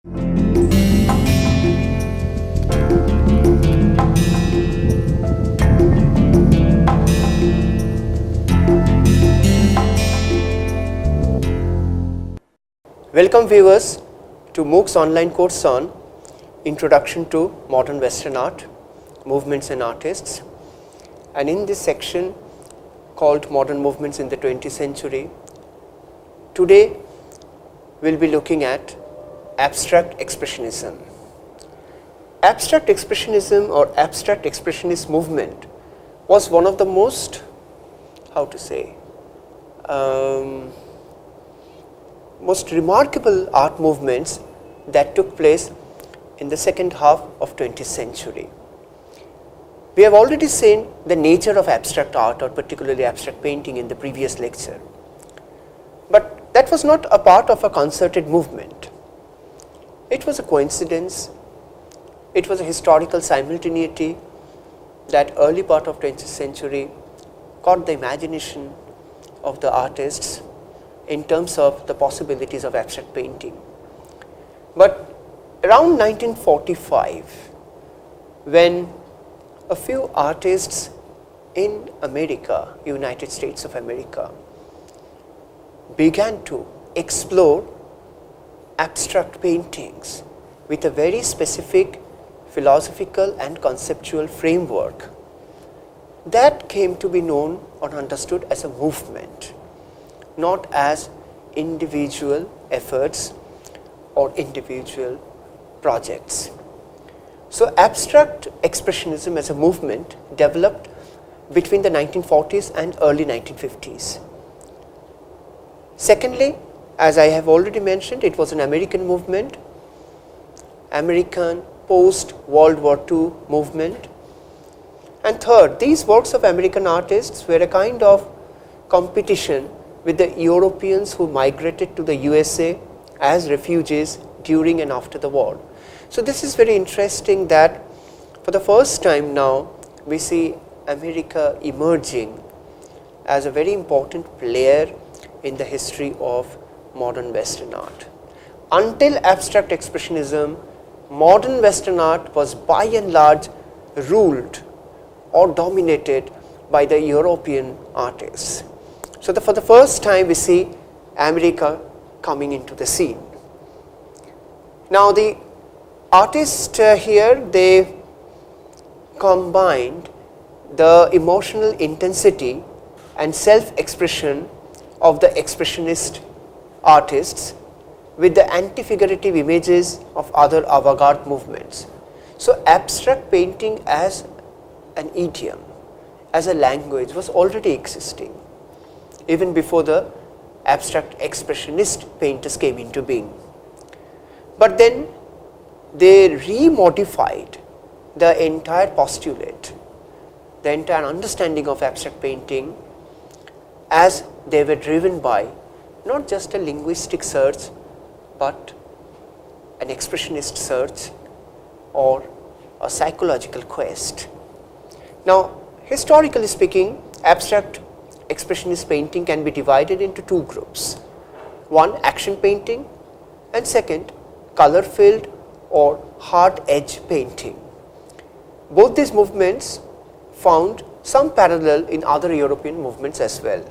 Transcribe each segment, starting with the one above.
Welcome viewers to MOOC's online course on Introduction to Modern Western Art, Movements and Artists. And in this section called Modern Movements in the 20th Century, today we will be looking at Abstract Expressionism. Abstract Expressionism or Abstract Expressionist movement was one of the most, most remarkable art movements that took place in the second half of 20th century. We have already seen the nature of abstract art, or particularly abstract painting, in the previous lecture. But that was not a part of a concerted movement. It was a coincidence. It was a historical simultaneity that early part of 20th century caught the imagination of the artists in terms of the possibilities of abstract painting. But around 1945, when a few artists in America, United States of America, began to explore abstract paintings with a very specific philosophical and conceptual framework, that came to be known or understood as a movement, not as individual efforts or individual projects. So abstract expressionism as a movement developed between the 1940s and early 1950s. Secondly, as I have already mentioned, it was an American movement, American post-World War II movement. And third, these works of American artists were a kind of competition with the Europeans who migrated to the USA as refugees during and after the war. So this is very interesting that for the first time now we see America emerging as a very important player in the history of modern Western art. Until abstract expressionism, modern Western art was by and large ruled or dominated by the European artists. So for the first time we see America coming into the scene. Now the artists here, they combined the emotional intensity and self-expression of the expressionist artists with the anti-figurative images of other avant-garde movements. So abstract painting as an idiom, as a language, was already existing even before the abstract expressionist painters came into being. But then they remodified the entire postulate, the entire understanding of abstract painting, as they were driven by not just a linguistic search but an expressionist search or a psychological quest. Now, historically speaking, abstract expressionist painting can be divided into two groups. One, action painting, and second, color filled or hard edge painting. Both these movements found some parallel in other European movements as well.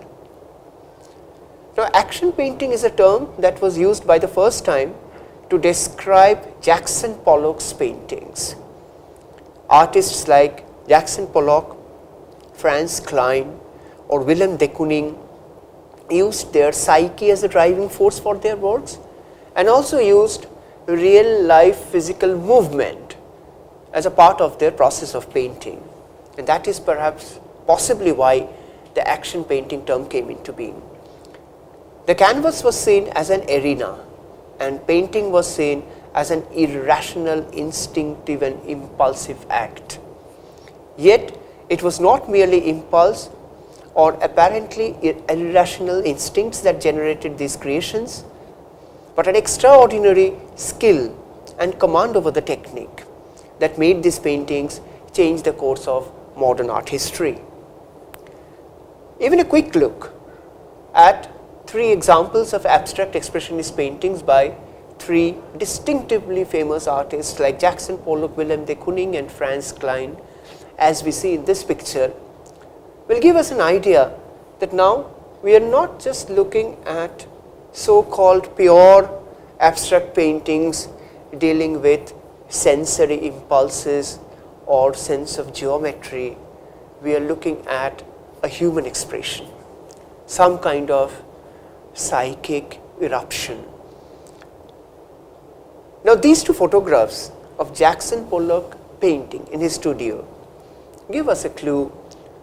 Now, action painting is a term that was used by the first time to describe Jackson Pollock's paintings. Artists like Jackson Pollock, Franz Kline, or Willem de Kooning used their psyche as a driving force for their works, and also used real life physical movement as a part of their process of painting. And that is perhaps possibly why the action painting term came into being. The canvas was seen as an arena, and painting was seen as an irrational, instinctive and impulsive act. Yet it was not merely impulse or apparently irrational instincts that generated these creations, but an extraordinary skill and command over the technique that made these paintings change the course of modern art history. Even a quick look at three examples of abstract expressionist paintings by three distinctively famous artists like Jackson Pollock, Willem de Kooning and Frans Klein, as we see in this picture, will give us an idea that now we are not just looking at so-called pure abstract paintings dealing with sensory impulses or sense of geometry. We are looking at a human expression, some kind of psychic eruption. Now these two photographs of Jackson Pollock painting in his studio give us a clue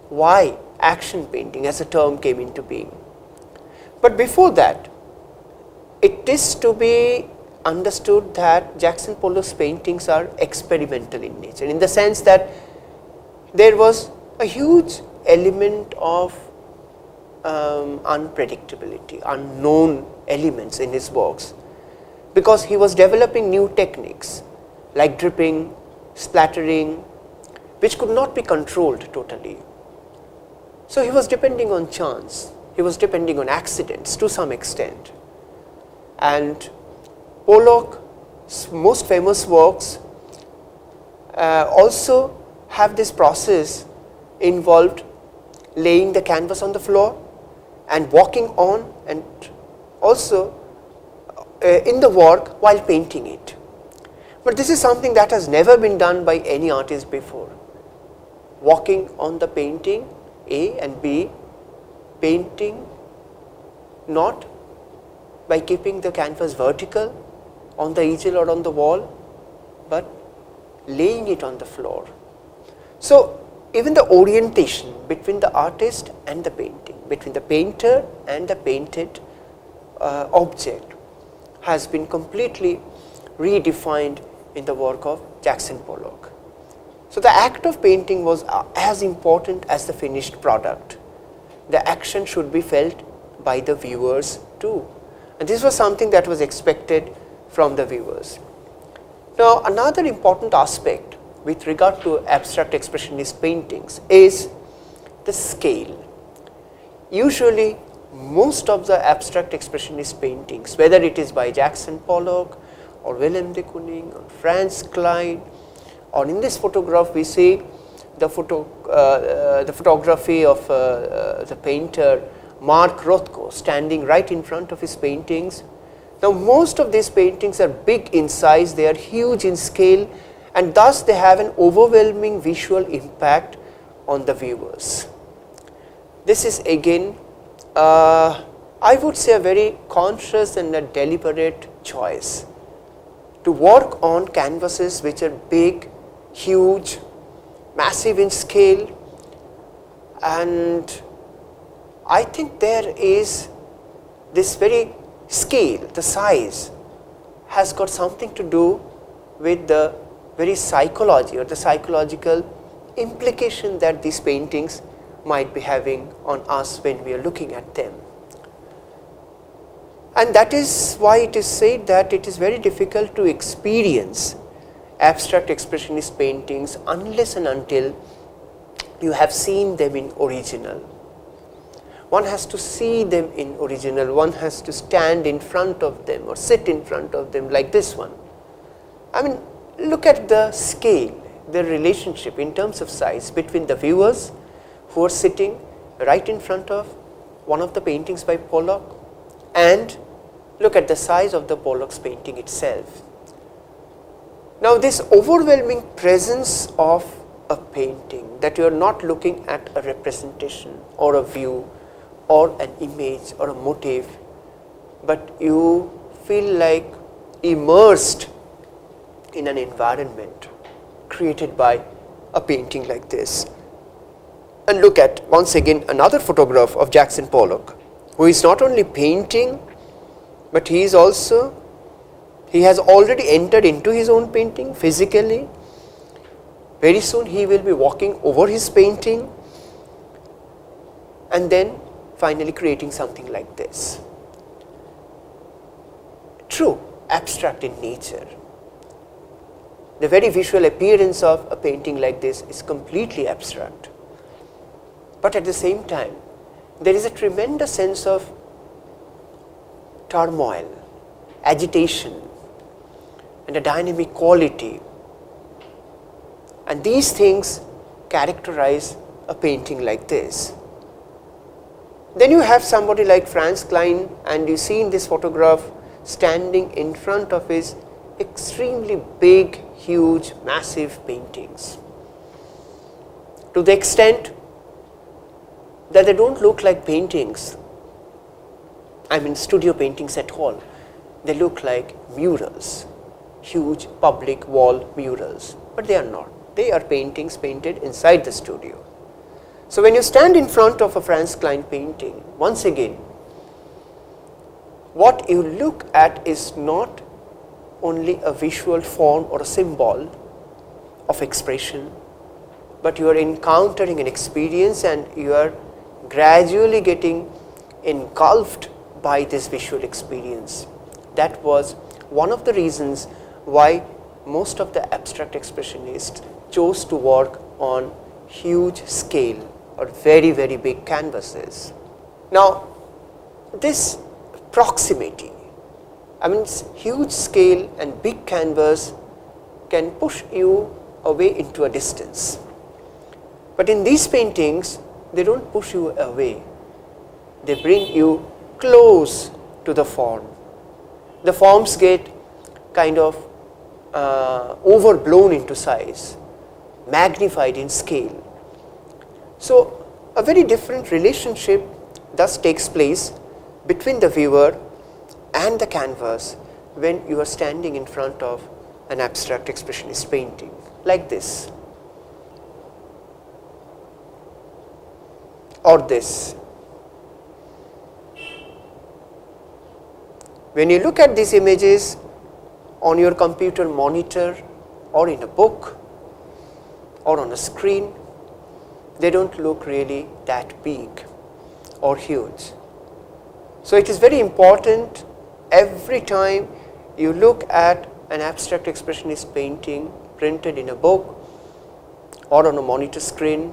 why action painting as a term came into being. But before that, it is to be understood that Jackson Pollock's paintings are experimental in nature, in the sense that there was a huge element of unpredictability, unknown elements in his works, because he was developing new techniques like dripping, splattering, which could not be controlled totally. So he was depending on chance, he was depending on accidents to some extent. And Pollock's most famous works also have this process involved laying the canvas on the floor and walking on, and also in the work while painting it. But this is something that has never been done by any artist before. Walking on the painting A and B, painting not by keeping the canvas vertical on the easel or on the wall, but laying it on the floor. So even the orientation between the artist and the painting, between the painter and the painted object, has been completely redefined in the work of Jackson Pollock. So the act of painting was as important as the finished product. The action should be felt by the viewers too. And this was something that was expected from the viewers. Now another important aspect with regard to abstract expressionist paintings is the scale. Usually most of the abstract expressionist paintings, whether it is by Jackson Pollock or Willem de Kooning or Frans Klein, or in this photograph we see the photography of the painter Mark Rothko standing right in front of his paintings. Now most of these paintings are big in size, they are huge in scale, and thus they have an overwhelming visual impact on the viewers. This is again, I would say, a very conscious and a deliberate choice to work on canvases which are big, huge, massive in scale, and I think there is this very scale, the size, has got something to do with the very psychology or the psychological implication that these paintings might be having on us when we are looking at them. And that is why it is said that it is very difficult to experience abstract expressionist paintings unless and until you have seen them in original. One has to see them in original, one has to stand in front of them or sit in front of them like this one. I mean, look at the scale, the relationship in terms of size between the viewers who are sitting right in front of one of the paintings by Pollock, and look at the size of the Pollock's painting itself. Now this overwhelming presence of a painting, that you are not looking at a representation or a view or an image or a motif, but you feel like immersed in an environment created by a painting like this. And look at once again another photograph of Jackson Pollock, who is not only painting, but he has already entered into his own painting physically. Very soon he will be walking over his painting and then finally creating something like this. True, abstract in nature. The very visual appearance of a painting like this is completely abstract. But at the same time, there is a tremendous sense of turmoil, agitation, and a dynamic quality. And these things characterize a painting like this. Then you have somebody like Franz Klein, and you see in this photograph standing in front of his extremely big, huge, massive paintings, to the extent that they don't look like paintings, I mean studio paintings at all. They look like murals, huge public wall murals, but they are not. They are paintings painted inside the studio. So when you stand in front of a Franz Klein painting, once again, what you look at is not only a visual form or a symbol of expression, but you are encountering an experience and you are gradually getting engulfed by this visual experience. That was one of the reasons why most of the abstract expressionists chose to work on huge scale or very, very big canvases. Now, this proximity, I mean huge scale and big canvas can push you away into a distance. But in these paintings, they don't push you away. They bring you close to the form. The forms get kind of overblown into size, magnified in scale. So a very different relationship thus takes place between the viewer and the canvas when you are standing in front of an abstract expressionist painting like this or this. When you look at these images on your computer monitor or in a book or on a screen, they don't look really that big or huge. So it is very important every time you look at an abstract expressionist painting printed in a book or on a monitor screen,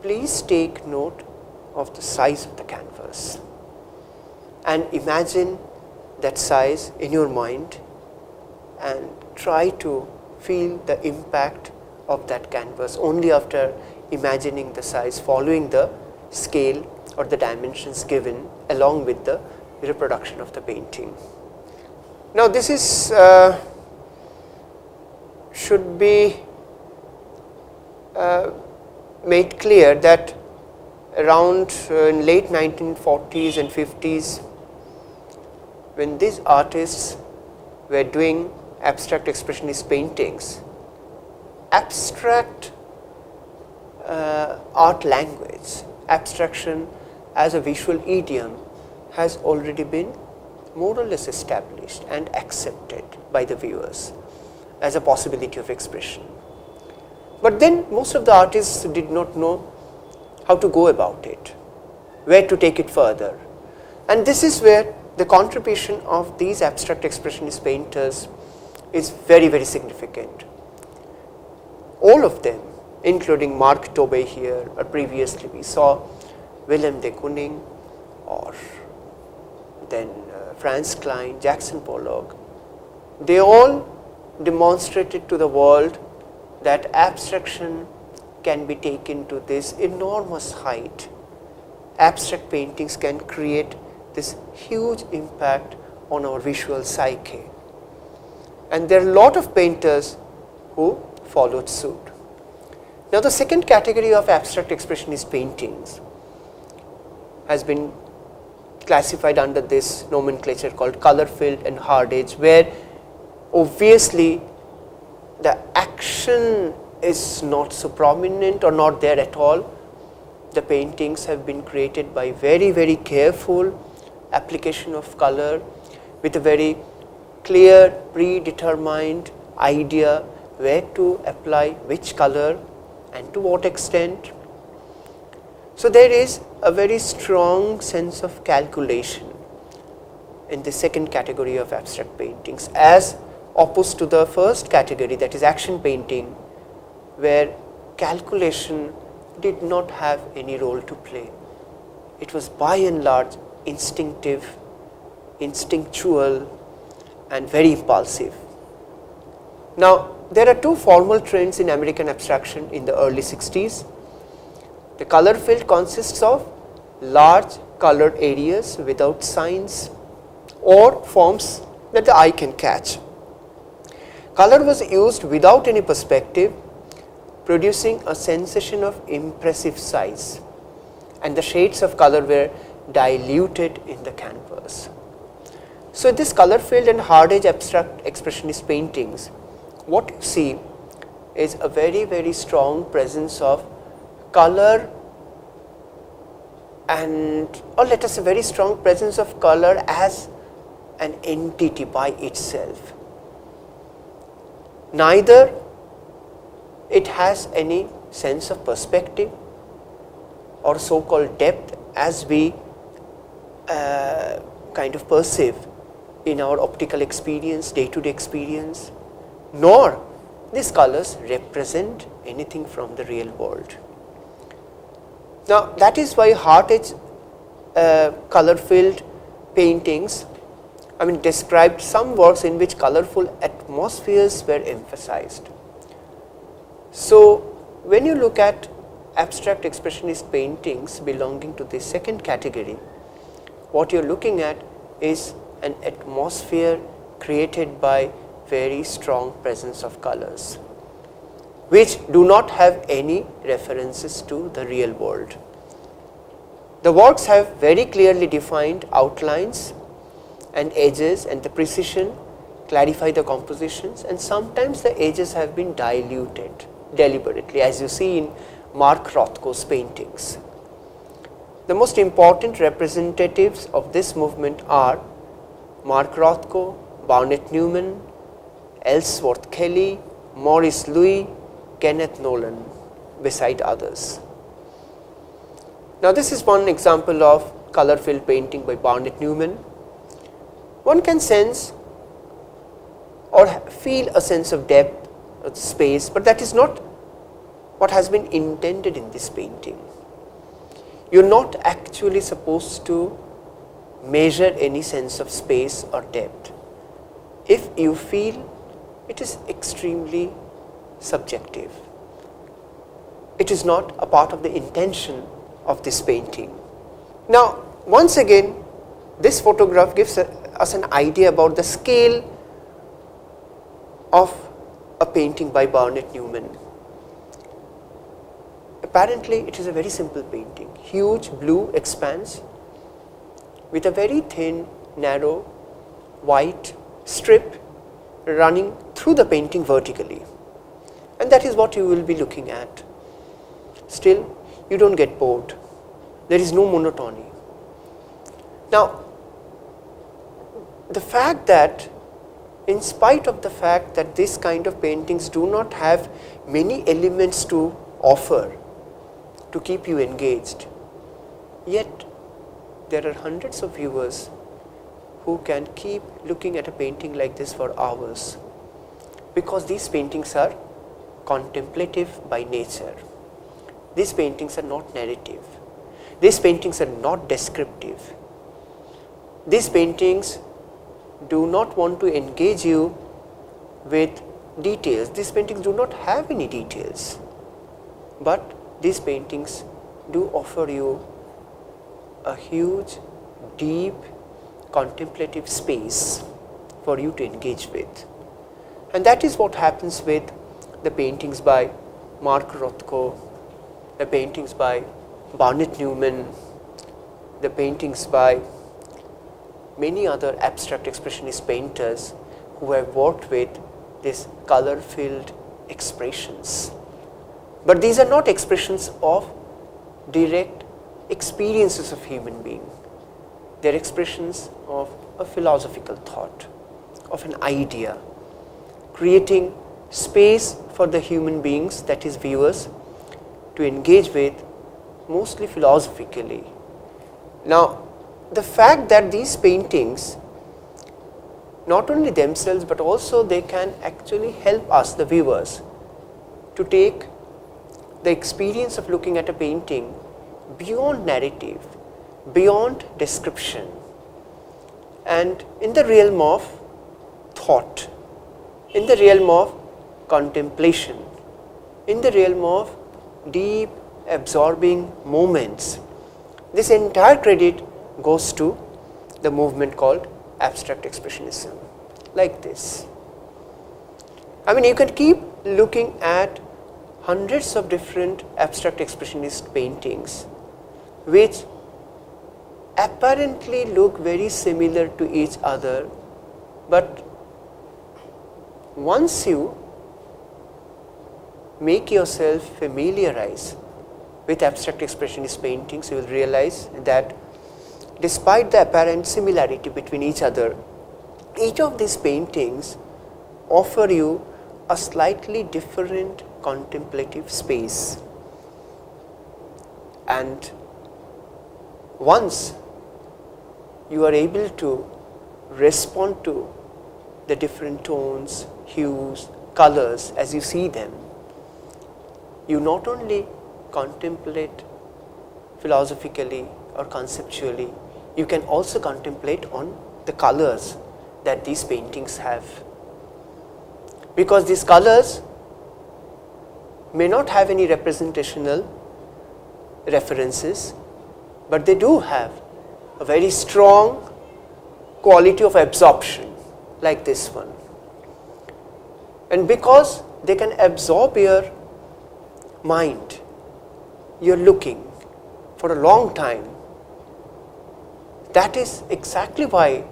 please take note of the size of the canvas and imagine that size in your mind and try to feel the impact of that canvas only after imagining the size following the scale or the dimensions given along with the reproduction of the painting. Now this is should be made clear that around in late 1940s and 50s, when these artists were doing abstract expressionist paintings, abstract art language, abstraction as a visual idiom has already been more or less established and accepted by the viewers as a possibility of expression. But then most of the artists did not know how to go about it, where to take it further. And this is where the contribution of these abstract expressionist painters is very, very significant. All of them, including Mark Tobey here, or previously we saw Willem de Kooning, or then Franz Klein, Jackson Pollock, they all demonstrated to the world that abstraction can be taken to this enormous height. Abstract paintings can create this huge impact on our visual psyche. And there are a lot of painters who followed suit. Now the second category of abstract expressionist paintings has been classified under this nomenclature called color filled and hard edge, where obviously the action is not so prominent or not there at all. The paintings have been created by very, very careful application of color with a very clear predetermined idea where to apply which color and to what extent. So there is a very strong sense of calculation in the second category of abstract paintings, as opposed to the first category, that is action painting, where calculation did not have any role to play. It was by and large instinctive, instinctual and very impulsive. Now, there are two formal trends in American abstraction in the early 60s. The color field consists of large colored areas without signs or forms that the eye can catch. Color was used without any perspective, producing a sensation of impressive size, and the shades of color were diluted in the canvas. So, this color field and hard edge abstract expressionist paintings, what you see is a very strong presence of color and, or let us say, very strong presence of color as an entity by itself. Neither it has any sense of perspective or so called depth as we kind of perceive in our optical experience, day-to-day experience, nor these colors represent anything from the real world. Now, that is why hard edge color filled paintings, described some works in which colorful atmospheres were emphasized. So, when you look at abstract expressionist paintings belonging to the second category, what you are looking at is an atmosphere created by very strong presence of colors, which do not have any references to the real world. The works have very clearly defined outlines and edges, and the precision clarify the compositions, and sometimes the edges have been diluted deliberately, as you see in Mark Rothko's paintings. The most important representatives of this movement are Mark Rothko, Barnett Newman, Ellsworth Kelly, Maurice Louis, Kenneth Nolan, beside others. Now, this is one example of color filled painting by Barnett Newman. One can sense or feel a sense of depth of space, but that is not what has been intended in this painting. You are not actually supposed to measure any sense of space or depth. If you feel, it is extremely subjective. It is not a part of the intention of this painting. Now, once again, this photograph gives us an idea about the scale of a painting by Barnett Newman. Apparently, it is a very simple painting, huge blue expanse with a very thin, narrow, white strip running through the painting vertically, and that is what you will be looking at. Still, you don't get bored. There is no monotony. Now, the fact that, in spite of the fact that this kind of paintings do not have many elements to offer to keep you engaged, yet there are hundreds of viewers who can keep looking at a painting like this for hours, because these paintings are contemplative by nature. These paintings are not narrative. These paintings are not descriptive. These paintings do not want to engage you with details. These paintings do not have any details, but these paintings do offer you a huge, deep, contemplative space for you to engage with. And that is what happens with the paintings by Mark Rothko, the paintings by Barnett Newman, the paintings by many other abstract expressionist painters who have worked with these color filled expressions. But these are not expressions of direct experiences of human being. They are expressions of a philosophical thought, of an idea, creating space for the human beings, that is viewers, to engage with mostly philosophically. Now, the fact that these paintings, not only themselves but also they can actually help us, the viewers, to take the experience of looking at a painting beyond narrative, beyond description, and in the realm of thought, in the realm of contemplation, in the realm of deep absorbing moments. This entire credit goes to the movement called abstract expressionism, like this. I mean, you can keep looking at hundreds of different abstract expressionist paintings which apparently look very similar to each other, but once you make yourself familiarize with abstract expressionist paintings, you will realize that despite the apparent similarity between each other, each of these paintings offer you a slightly different contemplative space. And once you are able to respond to the different tones, hues, colors as you see them, you not only contemplate philosophically or conceptually, you can also contemplate on the colors that these paintings have. Because these colors may not have any representational references, but they do have a very strong quality of absorption, like this one. And because they can absorb your mind, you're looking for a long time. That is exactly why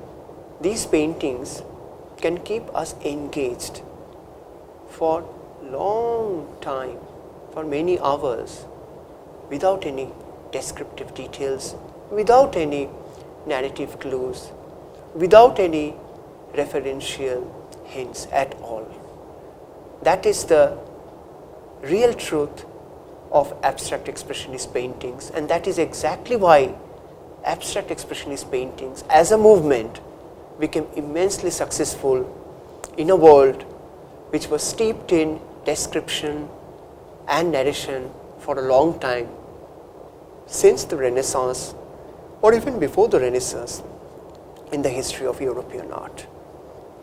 these paintings can keep us engaged for long time, for many hours, without any descriptive details, without any narrative clues, without any referential hints at all. That is the real truth of abstract expressionist paintings, and that is exactly why abstract expressionist paintings as a movement became immensely successful in a world which was steeped in description and narration for a long time, since the Renaissance or even before the Renaissance in the history of European art.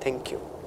Thank you.